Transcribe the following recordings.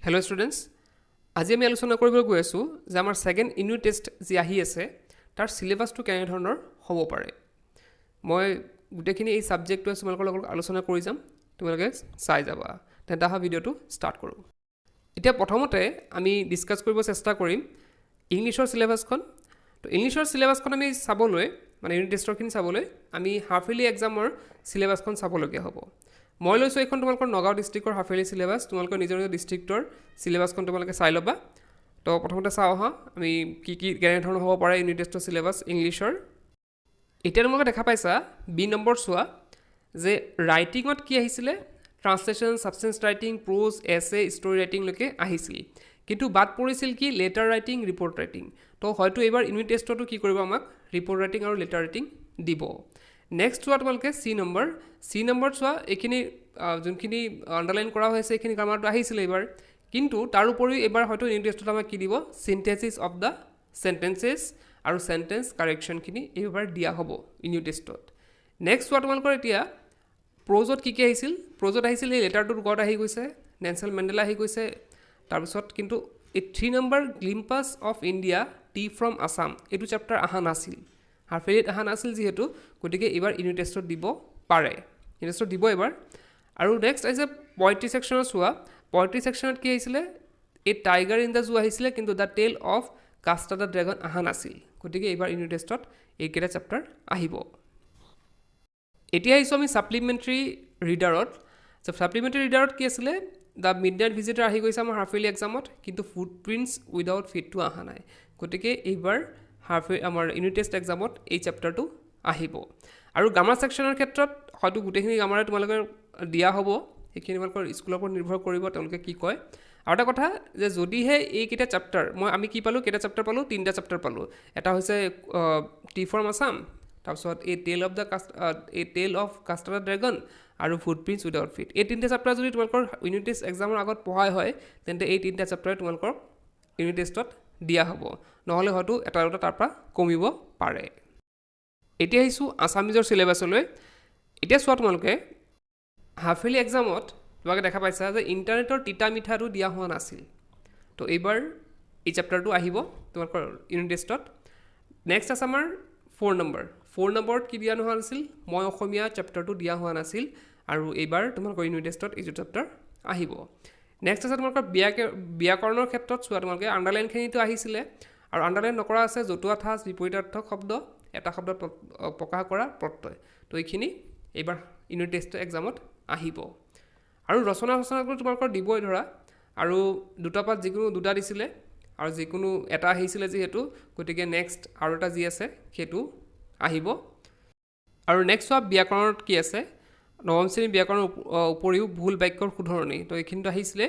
Hello' students, আজি আমি আলোচনা কৰিবলৈ গৈ আছোঁ যে আমাৰ ছেকেণ্ড ইউনিট টেষ্ট যি আহি আছে তাৰ চিলেবাছটো কেনেধৰণৰ হ'ব পাৰে। মই গোটেইখিনি এই ছাবজেক্টটোৱে তোমালোকৰ লগত আলোচনা কৰি যাম, তোমালোকে চাই যাবা। তেন্তে অহা ভিডিঅ'টো ষ্টাৰ্ট কৰোঁ। এতিয়া প্ৰথমতে আমি ডিছকাছ কৰিব চেষ্টা কৰিম ইংলিছৰ চিলেবাছখন। তো ইংলিছৰ চিলেবাছখন আমি চাবলৈ মানে ইউনিট টেষ্টৰখিনি চাবলৈ আমি হাফ ইয়াৰলি এক্সামৰ চিলেবাছখন চাবলগীয়া হ'ব। মই লৈছোঁ এইখন তোমালোকৰ নগাঁও ডিষ্ট্ৰিক্টৰ হাফ ইয়াৰলি চিলেবাছ। তোমালোকৰ নিজৰ নিজৰ ডিষ্ট্ৰিক্টৰ চিলেবাছখন তোমালোকে চাই ল'বা। তো প্ৰথমতে চাওঁ আহা আমি কি কেনেধৰণৰ হ'ব পাৰে ইউনিট টেষ্টৰ চিলেবাছ ইংলিছৰ। এতিয়া তোমালোকে দেখা পাইছা বি নম্বৰ চোৱা যে ৰাইটিঙত কি আহিছিলে, ট্ৰান্সলেশ্যন, ছাবষ্টেঞ্চ ৰাইটিং, প্ৰ'জ, এছে, ষ্টৰি ৰাইটিংলৈকে আহিছিল। কিন্তু বাদ পৰিছিল কি লেটাৰ ৰাইটিং, ৰিপৰ্ট ৰাইটিং। তো হয়তো এইবাৰ ইউনিট টেষ্টতো কি কৰিব আমাক ৰিপৰ্ট ৰাইটিং আৰু লেটাৰ ৰাইটিং দিব। নেক্সট চোৱা তোমালোকে চি নম্বৰত চোৱা এইখিনি যোনখিনি আণ্ডাৰলাইন কৰা হৈছে এইখিনি গ্ৰামাৰটো আহিছিলে এইবাৰ। কিন্তু তাৰ উপৰিও এইবাৰ হয়তো ইউনিট টেষ্টত আমাক কি দিব চিনথেচিছ অফ দ্য চেণ্টেঞ্চেছ আৰু চেণ্টেঞ্চ কাৰেকশ্যনখিনি এইবাৰ দিয়া হ'ব ইউনিট টেষ্টত। নেক্সট চোৱা তোমালোকৰ এতিয়া প্ৰ'জত কি আহিছিল, প্ৰ'জত আহিছিল এই লেটাৰটোৰ গড আহি গৈছে, নেলছন মেণ্ডেলা আহি গৈছে। তাৰপিছত কিন্তু এই 3 নম্বৰ glimpses of India tea from Assam এইটো চেপ্টাৰ অহা নাছিল, হাফ ইয়াৰলিত অহা নাছিল যিহেতু, গতিকে এইবাৰ ইউনিট টেষ্টত দিব পাৰে, ইউনিট টেষ্টত দিব এইবাৰ। আৰু নেক্সট আহিছে পয়েট্ৰি ছেকশ্যনত চোৱা, পয়েট্ৰি ছেকশ্যনত কি আহিছিলে এই টাইগাৰ ইন দ্য জু আহিছিলে, কিন্তু দ্য টেল অফ কাষ্টা দ্য ড্ৰেগন অহা নাছিল, গতিকে এইবাৰ ইউনিট টেষ্টত এইকেইটা চেপ্টাৰ আহিব। এতিয়া আহিছোঁ আমি ছাপ্লিমেণ্টেৰী ৰিডাৰত। ছাপ্লিমেণ্টেৰী ৰিডাৰত কি আছিলে দ্য মিড নাইট ভিজিটাৰ আহি গৈছে আমাৰ হাফ ইয়াৰলি এক্সামত, কিন্তু ফুটপ্ৰিণ্টছ উইদাউট ফিটটো অহা নাই, গতিকে এইবাৰ আমাৰ ইউনিট টেষ্ট এক্সামত এই চেপ্টাৰটো আহিব। আৰু গ্ৰামাৰ ছেকশ্যনৰ ক্ষেত্ৰত হয়তো গোটেইখিনি গ্ৰামাৰে তোমালোকৰ দিয়া হ'ব, সেইখিনি তোমালোকৰ স্কুলৰ ওপৰত নিৰ্ভৰ কৰিব তেওঁলোকে কি কয়। আৰু এটা কথা যে যদিহে এইকেইটা চেপ্টাৰ আমি কি পালোঁ, কেইটা চেপ্টাৰ পালোঁ, 3টা চেপ্টাৰ পালোঁ। এটা হৈছে টি ফ্ৰম আছাম, তাৰপিছত এই টেল অফ কাষ্টা দ্য ড্ৰেগন আৰু ফুটপ্ৰিণ্টছ উইদাউট ফিট। এই 3টা চেপ্টাৰ যদি তোমালোকৰ ইউনিট টেষ্ট এক্সামৰ আগত পঢ়াই হয় তেন্তে এই 3টা চেপ্টাৰে তোমালোকৰ ইউনিট টেষ্টত দিয়া হ'ব, নহ'লে হয়তো এটা দুটা তাৰপৰা কমিব পাৰে। এতিয়া আহিছোঁ আছামিজৰ চিলেবাছলৈ। এতিয়া চোৱা তোমালোকে হাফ ইয়াৰলি এক্সামত তোমালোকে দেখা পাইছা যে ইণ্টাৰনেটৰ তিতা মিঠাটো দিয়া হোৱা নাছিল, তো এইবাৰ এই চেপ্টাৰটো আহিব তোমালোকৰ ইউনিট টেষ্টত। নেক্সট আছে আমাৰ 4 নম্বৰত কি দিয়া নোহোৱা নাছিল, মই অসমীয়া চেপ্টাৰটো দিয়া হোৱা নাছিল, আৰু এইবাৰ তোমালোকৰ ইউনিট টেষ্টত এইটো চেপ্টাৰ আহিব। নেক্সট আছে তোমালোকৰ ব্যাকৰণৰ ক্ষেত্ৰত চোৱা তোমালোকে আণ্ডাৰলাইনখিনিতো আহিছিলে, আৰু আণ্ডাৰলাইন নকৰা আছে জতুৱা ঠাঁচ, বিপৰীতাৰ্থক শব্দ, এটা শব্দত প্ৰকাশ কৰা প্ৰত্যয়, তো এইখিনি এইবাৰ ইউনিট টেষ্ট এক্সামত আহিব। আৰু ৰচনাটো তোমালোকৰ দিবই ধৰা, আৰু দুটা পাত যিকোনো দুটা দিছিলে আৰু যিকোনো এটা আহিছিলে যিহেতু, গতিকে নেক্সট আৰু এটা যি আছে সেইটো আহিব। আৰু নেক্সট চোৱা ব্যাকৰণত কি আছে, নৱম শ্ৰেণীৰ ব্যাকৰণৰ উপৰিও ভুল বাক্যৰ শুধৰণি, তো এইখিনিতো আহিছিলে,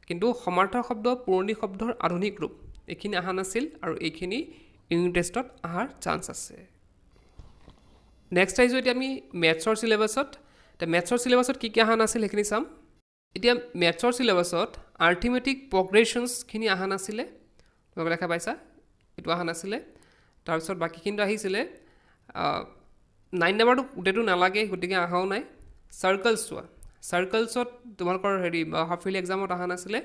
কিন্তু সমাৰ্থক শব্দ, পুৰণি শব্দৰ আধুনিক ৰূপ এইখিনি অহা নাছিল, আৰু এইখিনি ইউনিট টেষ্টত অহাৰ চান্স আছে। নেক্সট আহিছোঁ এতিয়া আমি মেথছৰ চিলেবাছত। এতিয়া মেথছৰ চিলেবাছত কি অহা নাছিল সেইখিনি চাম। এতিয়া মেথছৰ চিলেবাছত আৰ্থমেটিক প্ৰগ্ৰেশ্যনছখিনি অহা নাছিলে, তোমালোকে দেখা পাইছা এইটো অহা নাছিলে। তাৰপিছত বাকীখিনিতো আহিছিলে। 9 নম্বৰটো গোটেইটো নালাগে, গতিকে অহাও নাই। চাৰ্কলছ চোৱা, চাৰ্কলছত তোমালোকৰ হাফ ইয়াৰলি এক্সামত অহা নাছিলে,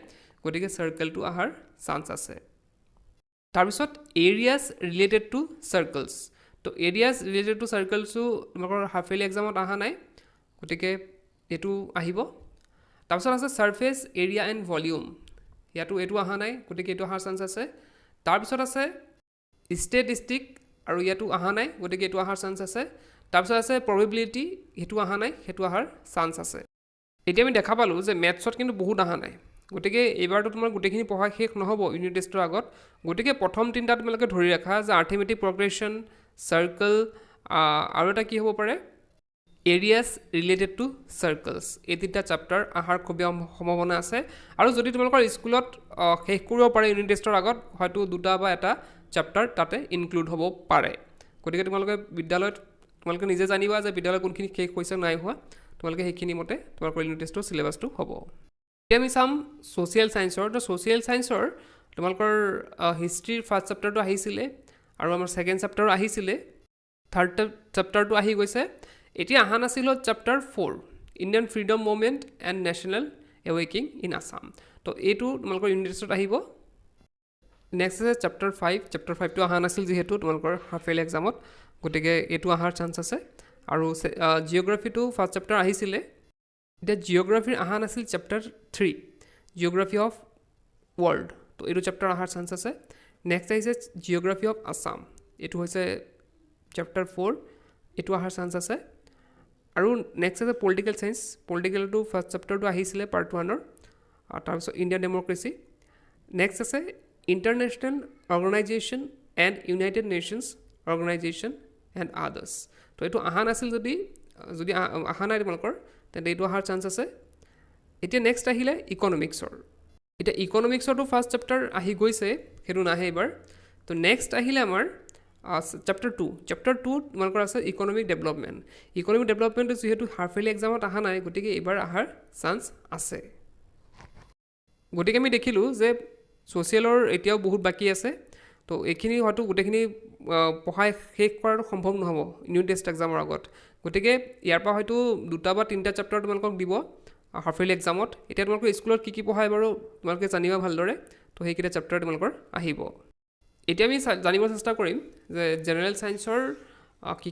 গতিকে চাৰ্কলটো অহাৰ চান্স আছে। তাৰপিছত এৰিয়াছ ৰিলেটেড টু চাৰ্কলছ, তো এৰিয়াছ ৰিলেটেড টু চাৰ্কলছো তোমালোকৰ হাফ ইয়াৰলি এক্সামত অহা নাই, গতিকে এইটো আহিব। তাৰপিছত আছে ছাৰ্ফেচ এৰিয়া এণ্ড ভলিউম, এইটো অহা নাই, গতিকে এইটো অহাৰ চান্স আছে। তাৰপিছত আছে ষ্টেটিষ্টিক, আৰু ইয়াতো অহা নাই, গতিকে এইটো অহাৰ চান্স আছে। তাৰপিছত আছে প্ৰবেবিলিটি, সেইটো অহা নাই, সেইটো অহাৰ চান্স আছে। এতিয়া আমি দেখা পালোঁ যে মেথছত কিন্তু বহুত অহা নাই, গতিকে এইবাৰতো তোমাৰ গোটেইখিনি পঢ়া শেষ নহ'ব ইউনিট টেষ্টৰ আগত, গতিকে প্ৰথম 3টা তোমালোকে ধৰি ৰাখা যে আৰ্থমেটিক প্ৰগ্ৰেশ্যন, চাৰ্কল, আৰু এটা কি হ'ব পাৰে এৰিয়াছ ৰিলেটেড টু চাৰ্কলছ, এই 3টা চেপ্টাৰ অহাৰ খুবেই সম্ভাৱনা আছে। আৰু যদি তোমালোকৰ স্কুলত শেষ কৰিব পাৰে ইউনিট টেষ্টৰ আগত, হয়তো 2টা বা এটা চেপ্টাৰ তাতে ইনক্লুড হ'ব পাৰে, গতিকে তোমালোকে বিদ্যালয়ত তোমালোকে নিজে জানিবা যে বিদ্যালয় কোনখিনি শেষ হৈছে নাই হোৱা, তোমালোকে সেইখিনি মতে তোমালোকৰ ইউনিট টেষ্টৰ চিলেবাছটো হ'ব। এতিয়া আমি চাম ছ'চিয়েল ছায়েন্সৰ। তো ছ'চিয়েল ছায়েন্সৰ তোমালোকৰ হিষ্ট্ৰীৰ ফাৰ্ষ্ট চেপ্টাৰটো আহিছিলে, আৰু আমাৰ ছেকেণ্ড চেপ্টাৰো আহিছিলে, থাৰ্ড চেপ্টাৰটো আহি গৈছে। এতিয়া অহা নাছিল chapter 4 Indian freedom movement and national এৱেকিং ইন আছাম তো এইটো তোমালোকৰ ইউনিট টেষ্টত আহিব নেক্সট আছে চেপ্টাৰ 5 চেপ্টাৰ 5টো অহা নাছিল যিহেতু তোমালোকৰ হাফ ইয়াৰলি এক্সামত গতিকে এইটো অহাৰ চান্স আছে আৰু জিঅ'গ্ৰাফিটো ফাৰ্ষ্ট চেপ্টাৰ আহিছিলে এতিয়া জিঅ'গ্ৰাফিৰ অহা নাছিল চেপ্টাৰ 3 জিঅ'গ্ৰাফি অফ ৱৰ্ল্ড তো এইটো চেপ্টাৰ অহাৰ চান্স আছে নেক্সট আহিছে জিঅ'গ্ৰাফি অফ আছাম এইটো হৈছে চেপ্টাৰ 4 এইটো অহাৰ চান্স আছে আৰু নেক্সট আছে পলিটিকেল চায়েন্স পলিটিকেলটো ফাৰ্ষ্ট চেপ্টাৰটো আহিছিলে পাৰ্ট 1ৰ তাৰপিছত ইণ্ডিয়ান ডেম'ক্ৰেচি নেক্সট আছে international organisation and United nations organisation and others তো এইটো অহা নাছিল যদি অহা নাই তোমালোকৰ তেন্তে এইটো অহাৰ চান্স আছে এতিয়া নেক্সট আহিলে ইকনমিক্সৰ এতিয়া ইকনমিক্সৰটো ফাৰ্ষ্ট চেপ্টাৰ আহি গৈছে সেইটো নাহে এইবাৰ তো নেক্সট আহিলে আমাৰ চেপ্টাৰ 2 তোমালোকৰ আছে ইকনমিক ডেভেলপমেণ্টটো যিহেতু হাফ ইয়াৰলি এক্সামত অহা নাই গতিকে এইবাৰ অহাৰ চান্স আছে গতিকে আমি দেখিলোঁ যে ছ'চিয়েলৰ এতিয়াও বহুত বাকী আছে তো এইখিনি হয়তো গোটেইখিনি পঢ়াই শেষ কৰাটো সম্ভৱ নহ'ব ইউনিট টেষ্ট এক্সামৰ আগত গতিকে ইয়াৰ পৰা হয়তো 2 বা 3টা চেপ্টাৰ তোমালোকক দিব হাফ ইয়াৰলি এক্সামত এতিয়া তোমালোকৰ স্কুলত কি পঢ়ায় বাৰু তোমালোকে জানিবা ভালদৰে তো সেইকেইটা চেপ্টাৰ তোমালোকৰ আহিব এতিয়া আমি জানিব চেষ্টা কৰিম যে জেনেৰেল ছায়েন্সৰ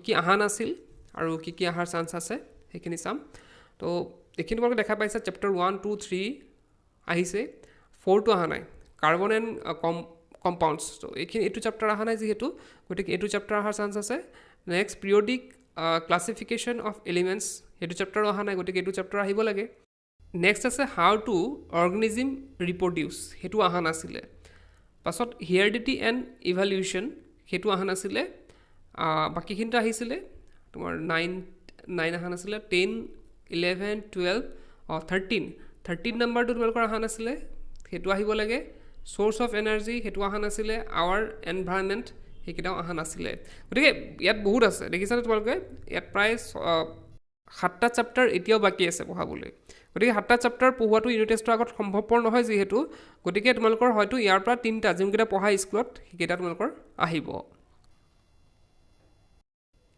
কি অহা নাছিল আৰু কি অহাৰ চান্স আছে সেইখিনি চাম তো এইখিনি তোমালোকে দেখা পাইছা চেপ্টাৰ 1 2 3 আহিছে 4টো অহা নাই কাৰ্বন এণ্ড কম্পাউণ্ডছ তো এইটো চেপ্টাৰ অহা নাই যিহেতু গতিকে এইটো চেপ্টাৰ অহাৰ চান্স আছে next periodic classification of elements সেইটো চেপ্টাৰ অহা নাই গতিকে এইটো চেপ্টাৰ আহিব লাগে নেক্সট আছে হাউ টু অৰ্গেনিজিম ৰিপ্ৰডিউচ সেইটো অহা নাছিলে পাছত হিয়াৰিডিটি এণ্ড ইভালিউশ্যন সেইটো অহা নাছিলে বাকীখিনিতো আহিছিলে তোমাৰ 9 অহা নাছিলে 10 11 12 13 নম্বৰটো তোমালোকৰ অহা নাছিলে সেইটো আহিব লাগে চ'ৰ্চ অফ এনাৰ্জি সেইটো অহা নাছিলে আৱাৰ এনভাইৰনমেণ্ট সেইকেইটাও অহা নাছিলে গতিকে ইয়াত বহুত আছে দেখিছানে তোমালোকে ইয়াত প্ৰায় 7টা চেপ্টাৰ এতিয়াও বাকী আছে পঢ়াবলৈ গতিকে 7টা চেপ্টাৰ পঢ়োৱাটো ইউনিট টেষ্টৰ আগত সম্ভৱপৰ নহয় যিহেতু গতিকে তোমালোকৰ হয়তো ইয়াৰ পৰা 3টা যোনকেইটা পঢ়াই স্কুলত সেইকেইটা তোমালোকৰ আহিব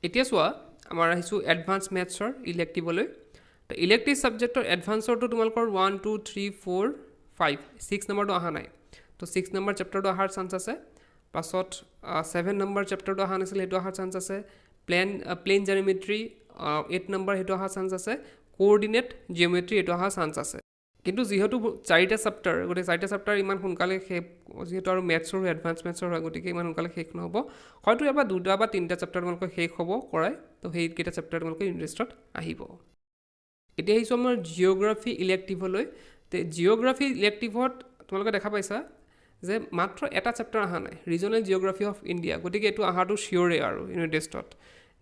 এতিয়া চোৱা আমাৰ আহিছোঁ এডভান্স মেথছৰ ইলেক্টিভলৈ তো ইলেক্টিভ ছাবজেক্টৰ এডভান্সৰটো তোমালোকৰ 1 2 3 4 5 6 নম্বৰটো অহা নাই তো 6 নম্বৰ চেপ্টাৰটো অহাৰ চান্স আছে পাছত 7 নম্বৰ চেপ্টাৰটো অহা নাছিল সেইটো অহাৰ চান্স আছে প্লেন জিঅ'মেট্ৰি 8 নম্বৰ সেইটো অহাৰ চান্স আছে কোঅৰ্ডিনেট জিঅ'মেট্ৰি এইটো অহাৰ চান্স আছে কিন্তু যিহেতু 4টা চেপ্টাৰ গতিকে 4টা চেপ্টাৰ ইমান সোনকালে শেষ যিহেতু আৰু মেথছৰ এডভান্স মেথছৰ হয় গতিকে ইমান সোনকালে শেষ নহ'ব হয়তো এবাৰ 2টা বা 3টা চেপ্টাৰ তোমালোকৰ শেষ হ'ব কৰাই তো সেইকেইটা চেপ্টাৰ তোমালোকে ইউনিট টেষ্টত আহিব এতিয়া আহিছোঁ আমাৰ জিঅ'গ্ৰাফি ইলেক্টিভলৈ তো জিঅ'গ্ৰাফি ইলেক্টিভত তোমালোকে দেখা পাইছা যে মাত্ৰ এটা চেপ্টাৰ অহা নাই ৰিজনেল জিঅ'গ্ৰাফি অফ ইণ্ডিয়া গতিকে এইটো অহাটো চিয়'ৰে আৰু ইউনিট টেষ্টত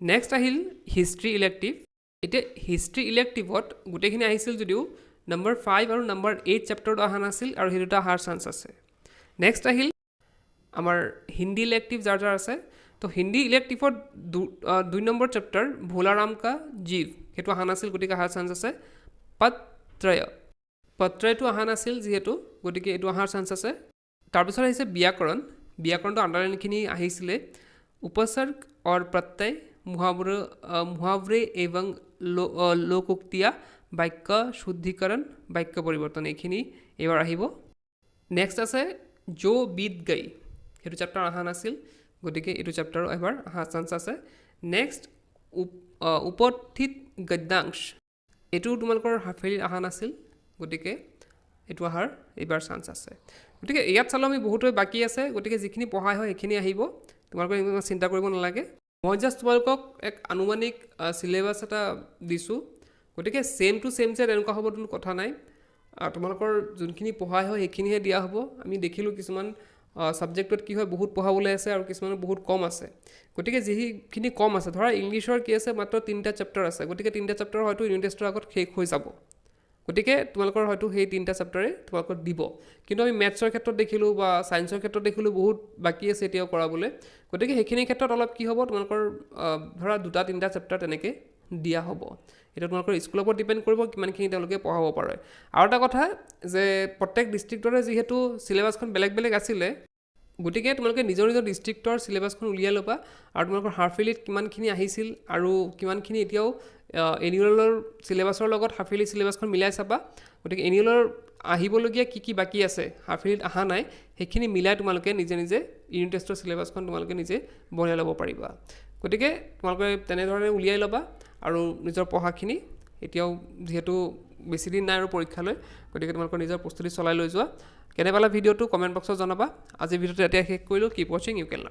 নেক্সট আহিল হিষ্ট্ৰী ইলেক্টিভ এতিয়া হিষ্ট্ৰী ইলেক্টিভত গোটেইখিনি আহিছিল যদিও নম্বৰ 5 আৰু নম্বৰ 8 চেপ্টাৰটো অহা নাছিল আৰু সেই দুটা অহাৰ চান্স আছে নেক্সট আহিল আমাৰ হিন্দী ইলেক্টিভ যাৰ আছে তো হিন্দী ইলেক্টিভত 2 নম্বৰ চেপ্টাৰ ভোলাৰাম কা জীৱ সেইটো অহা নাছিল গতিকে অহাৰ চান্স আছে পত্ৰয়টো অহা নাছিল যিহেতু গতিকে এইটো অহাৰ চান্স আছে তাৰপিছত আহিছে ব্যাকৰণটো আণ্ডাৰলাইনখিনি আহিছিলে উপসৰ্গ আৰু প্ৰত্যয় মুহাৱৰে এবং লোকোক্তিয়া বাক্য শুদ্ধিকৰণ বাক্য পৰিৱৰ্তন এইখিনি এইবাৰ আহিব নেক্সট আছে যো বিত গই সেইটো চেপ্টাৰ অহা নাছিল গতিকে এইটো চেপ্টাৰো এবাৰ অহা চান্স আছে নেক্সট উপস্থিত গদ্যাংশ এইটো তোমালোকৰ হাফ ইয়াৰলি অহা নাছিল গতিকে এইটো অহাৰ এইবাৰ চান্স আছে গতিকে ইয়াত চালোঁ আমি বহুতই বাকী আছে গতিকে যিখিনি পঢ়াই হয় সেইখিনি আহিব তোমালোকে ইমান চিন্তা কৰিব নালাগে মই জাষ্ট তোমালোকক এক আনুমানিক চিলেবাছ এটা দিছোঁ গতিকে ছেম টু ছেম যে তেনেকুৱা হ'ব কোনো কথা নাই তোমালোকৰ যোনখিনি পঢ়াই হয় সেইখিনিহে দিয়া হ'ব আমি দেখিলোঁ কিছুমান ছাবজেক্টত কি হয় বহুত পঢ়াবলৈ আছে আৰু কিছুমানৰ বহুত কম আছে গতিকে যিখিনি কম আছে ধৰা ইংলিছৰ কি আছে মাত্ৰ 3টা চেপ্টাৰ আছে গতিকে 3টা চেপ্টাৰ হয়তো ইউনিট টেষ্টৰ আগত শেষ হৈ যাব গতিকে তোমালোকৰ হয়তো সেই 3টা চেপ্টাৰে তোমালোকক দিব কিন্তু আমি মেথছৰ ক্ষেত্ৰত দেখিলোঁ বা ছায়েন্সৰ ক্ষেত্ৰত দেখিলোঁ বহুত বাকী আছে এতিয়াও কৰাবলৈ গতিকে সেইখিনি ক্ষেত্ৰত অলপ কি হ'ব তোমালোকৰ ধৰা 2টা 3টা চেপ্টাৰ তেনেকৈ দিয়া হ'ব এটা তোমালোকৰ স্কুলৰ ওপৰত ডিপেণ্ড কৰিব কিমানখিনি তেওঁলোকে পঢ়াব পাৰে আৰু এটা কথা যে প্ৰত্যেক ডিষ্ট্ৰিক্টৰে যিহেতু চিলেবাছখন বেলেগ বেলেগ আছিলে গতিকে তোমালোকে নিজৰ ডিষ্ট্ৰিক্টৰ চিলেবাছখন উলিয়াই ল'বা আৰু তোমালোকৰ হাফ ইয়াৰলিত কিমানখিনি আহিছিল আৰু কিমানখিনি এতিয়াও এনুৱেলৰ চিলেবাছৰ লগত হাফ ইয়াৰলি চিলেবাছখন মিলাই চাবা গতিকে এনুৱেলৰ আহিবলগীয়া কি বাকী আছে হাফ ইয়াৰলিত অহা নাই সেইখিনি মিলাই তোমালোকে নিজে ইউনিট টেষ্টৰ চিলেবাছখন তোমালোকে নিজে বনাই ল'ব পাৰিবা গতিকে তোমালোকে তেনেধৰণে উলিয়াই ল'বা আৰু নিজৰ পঢ়াখিনি এতিয়াও যিহেতু বেছি দিন নাই আৰু পৰীক্ষালৈ গতিকে তোমালোকৰ নিজৰ প্ৰস্তুতি চলাই লৈ যোৱা কেনে পালা ভিডিঅ'টো কমেণ্ট বক্সত জনাবা আজি ভিডিঅ'টো এতিয়া শেষ কৰিলোঁ কিপ ৱাচিং ইউ কেন লাৰ্ণ